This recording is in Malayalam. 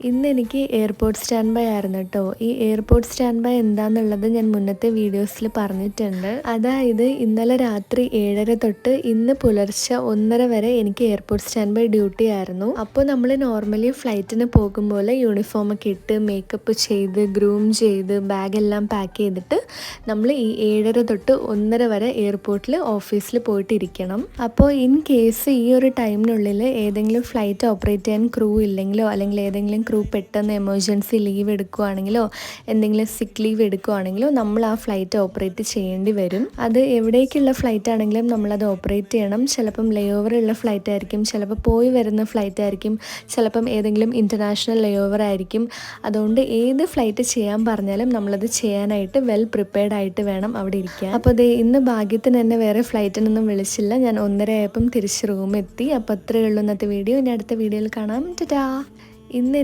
ഇന്ന് എനിക്ക് എയർപോർട്ട് സ്റ്റാൻഡ് ബൈ ആയിരുന്നു കേട്ടോ. ഈ എയർപോർട്ട് സ്റ്റാൻഡ് ബൈ എന്താണെന്നുള്ളത് ഞാൻ മുന്നത്തെ വീഡിയോസിൽ പറഞ്ഞിട്ടുണ്ട്. അതായത് ഇന്നലെ രാത്രി 7:30 തൊട്ട് ഇന്ന് പുലർച്ചെ 1:30 വരെ എനിക്ക് എയർപോർട്ട് സ്റ്റാൻഡ് ബൈ ഡ്യൂട്ടി ആയിരുന്നു. അപ്പോൾ നമ്മൾ നോർമലി ഫ്ലൈറ്റിന് പോകുമ്പോൾ യൂണിഫോം ഒക്കെ ഇട്ട് മേക്കപ്പ് ചെയ്ത് ഗ്രൂം ചെയ്ത് ബാഗെല്ലാം പാക്ക് ചെയ്തിട്ട് നമ്മൾ ഈ 7:30 തൊട്ട് 1:30 വരെ എയർപോർട്ടിൽ ഓഫീസിൽ പോയിട്ടിരിക്കണം. അപ്പോൾ ഇൻ കേസ് ഈ ഒരു ടൈമിനുള്ളിൽ ഏതെങ്കിലും ഫ്ലൈറ്റ് ഓപ്പറേറ്റ് ചെയ്യാൻ ക്രൂ ഇല്ലെങ്കിലോ അല്ലെങ്കിൽ ഏതെങ്കിലും ക്രൂ പെട്ടെന്ന് എമർജൻസി ലീവ് എടുക്കുകയാണെങ്കിലോ എന്തെങ്കിലും സിക്ക് ലീവ് എടുക്കുകയാണെങ്കിലോ നമ്മൾ ആ ഫ്ലൈറ്റ് ഓപ്പറേറ്റ് ചെയ്യേണ്ടി വരും. അത് എവിടേക്കുള്ള ഫ്ലൈറ്റ് ആണെങ്കിലും നമ്മളത് ഓപ്പറേറ്റ് ചെയ്യണം. ചിലപ്പം ലേ ഓവർ ഉള്ള ഫ്ലൈറ്റ് ആയിരിക്കും, ചിലപ്പോൾ പോയി വരുന്ന ഫ്ലൈറ്റ് ആയിരിക്കും, ചിലപ്പം ഏതെങ്കിലും ഇൻ്റർനാഷണൽ ലേ ഓവർ ആയിരിക്കും. അതുകൊണ്ട് ഏത് ഫ്ലൈറ്റ് ചെയ്യാൻ പറഞ്ഞാലും നമ്മളത് ചെയ്യാനായിട്ട് വെൽ പ്രിപ്പയർഡ് ആയിട്ട് വേണം അവിടെ ഇരിക്കാൻ. അപ്പോൾ ദേ ഇന്ന് ഭാഗ്യത്തിന് തന്നെ വേറെ ഫ്ലൈറ്റിനൊന്നും വിളിച്ചില്ല. ഞാൻ 1:30 ആയപ്പം തിരിച്ച് റൂമെത്തി. അപ്പോൾ അത്രയേ ഉള്ളൂ ഇന്നത്തെ വീഡിയോ. ഇനി അടുത്ത വീഡിയോയിൽ കാണാം. ടാറ്റാ. ഇന്ന്